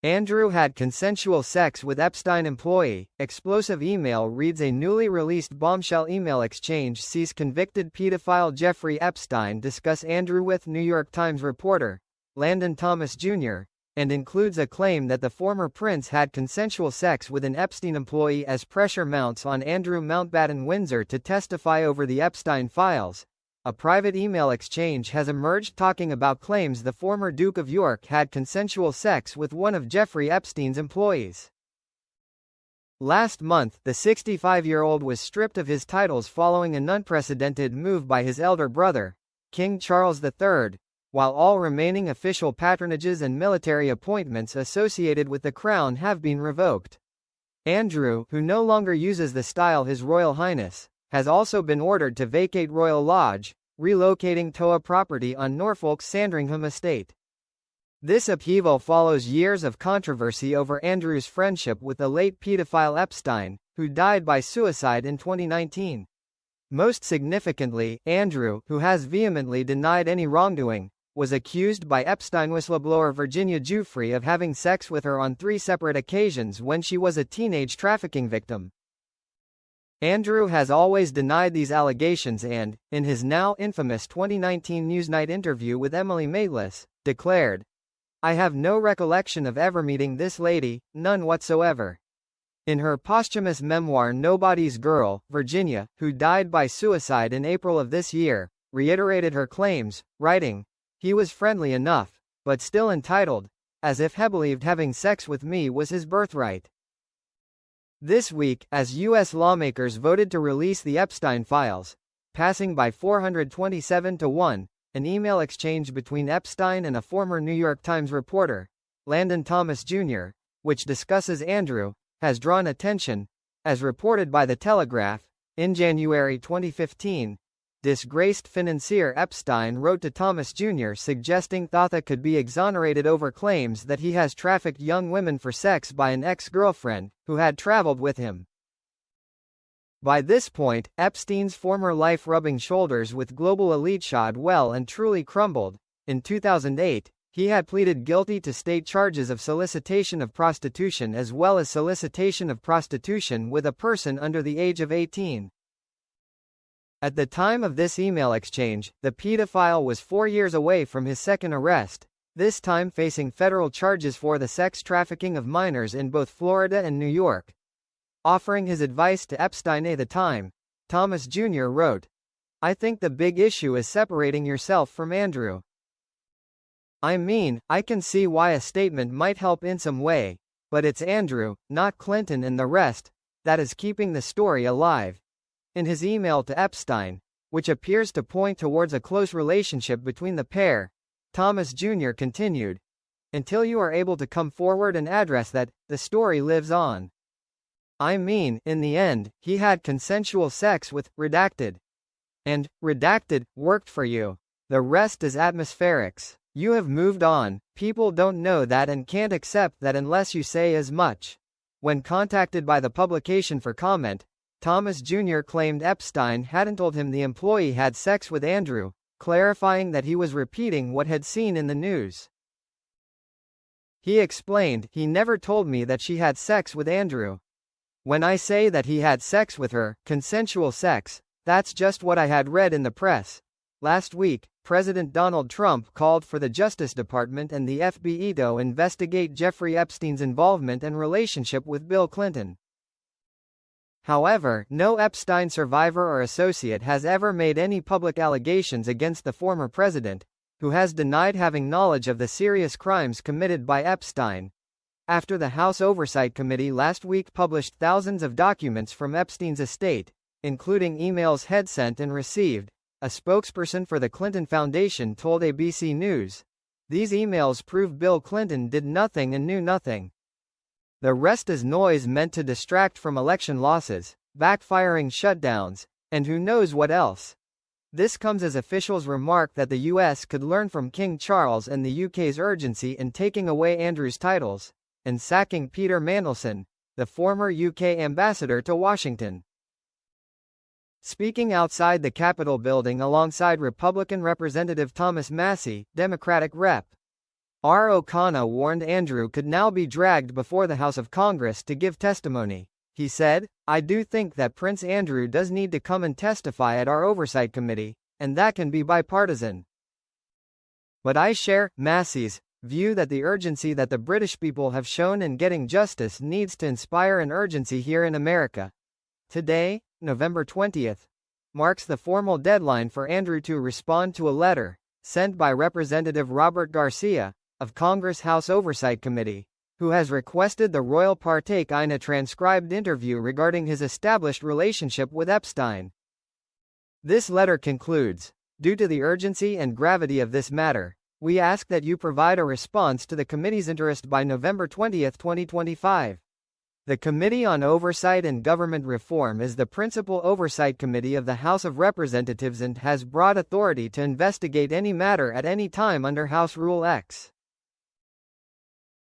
Andrew had consensual sex with Epstein employee. Explosive email reads: a newly released bombshell email exchange sees convicted pedophile Jeffrey Epstein discuss Andrew with New York Times reporter Landon Thomas Jr., and includes a claim that the former prince had consensual sex with an Epstein employee as pressure mounts on Andrew Mountbatten Windsor to testify over the Epstein files. A private email exchange has emerged talking about claims the former Duke of York had consensual sex with one of Jeffrey Epstein's employees. Last month, the 65-year-old was stripped of his titles following an unprecedented move by his elder brother, King Charles III, while all remaining official patronages and military appointments associated with the crown have been revoked. Andrew, who no longer uses the style His Royal Highness, has also been ordered to vacate Royal Lodge, relocating to a property on Norfolk's Sandringham estate. This upheaval follows years of controversy over Andrew's friendship with the late pedophile Epstein, who died by suicide in 2019. Most significantly, Andrew, who has vehemently denied any wrongdoing, was accused by Epstein whistleblower Virginia Giuffre of having sex with her on 3 separate occasions when she was a teenage trafficking victim. Andrew has always denied these allegations and, in his now infamous 2019 Newsnight interview with Emily Maitlis, declared, "I have no recollection of ever meeting this lady, none whatsoever." In her posthumous memoir Nobody's Girl, Virginia, who died by suicide in April of this year, reiterated her claims, writing, "He was friendly enough, but still entitled, as if he believed having sex with me was his birthright." This week, as U.S. lawmakers voted to release the Epstein files, passing by 427-1, an email exchange between Epstein and a former New York Times reporter, Landon Thomas Jr., which discusses Andrew, has drawn attention. As reported by The Telegraph, in January 2015, disgraced financier Epstein wrote to Thomas Jr. suggesting Thotha could be exonerated over claims that he has trafficked young women for sex by an ex-girlfriend, who had traveled with him. By this point, Epstein's former life rubbing shoulders with global elite shod well and truly crumbled. In 2008, he had pleaded guilty to state charges of solicitation of prostitution as well as solicitation of prostitution with a person under the age of 18. At the time of this email exchange, the pedophile was 4 years away from his second arrest, this time facing federal charges for the sex trafficking of minors in both Florida and New York. Offering his advice to Epstein at the time, Thomas Jr. wrote, "I think the big issue is separating yourself from Andrew. I mean, I can see why a statement might help in some way, but it's Andrew, not Clinton and the rest, that is keeping the story alive." In his email to Epstein, which appears to point towards a close relationship between the pair, Thomas Jr. continued, "Until you are able to come forward and address that, the story lives on. I mean, in the end, he had consensual sex with redacted. And redacted worked for you. The rest is atmospherics. You have moved on. People don't know that and can't accept that unless you say as much." When contacted by the publication for comment, Thomas Jr. claimed Epstein hadn't told him the employee had sex with Andrew, clarifying that he was repeating what had seen in the news. He explained, "He never told me that she had sex with Andrew. When I say that he had sex with her, consensual sex, that's just what I had read in the press." Last week, President Donald Trump called for the Justice Department and the FBI to investigate Jeffrey Epstein's involvement and relationship with Bill Clinton. However, no Epstein survivor or associate has ever made any public allegations against the former president, who has denied having knowledge of the serious crimes committed by Epstein. After the House Oversight Committee last week published thousands of documents from Epstein's estate, including emails he'd sent and received, a spokesperson for the Clinton Foundation told ABC News, "These emails prove Bill Clinton did nothing and knew nothing. The rest is noise meant to distract from election losses, backfiring shutdowns, and who knows what else." This comes as officials remark that the U.S. could learn from King Charles and the UK's urgency in taking away Andrew's titles, and sacking Peter Mandelson, the former UK ambassador to Washington. Speaking outside the Capitol building alongside Republican Representative Thomas Massie, Democratic Rep. R. O'Connor warned Andrew could now be dragged before the House of Congress to give testimony. He said, "I do think that Prince Andrew does need to come and testify at our Oversight Committee, and that can be bipartisan. But I share Massey's view that the urgency that the British people have shown in getting justice needs to inspire an urgency here in America." Today, November 20th, marks the formal deadline for Andrew to respond to a letter sent by Representative Robert Garcia of Congress House Oversight Committee, who has requested the royal partake in a transcribed interview regarding his established relationship with Epstein. This letter concludes, "Due to the urgency and gravity of this matter, we ask that you provide a response to the committee's interest by November 20, 2025. The Committee on Oversight and Government Reform is the principal oversight committee of the House of Representatives and has broad authority to investigate any matter at any time under House Rule X.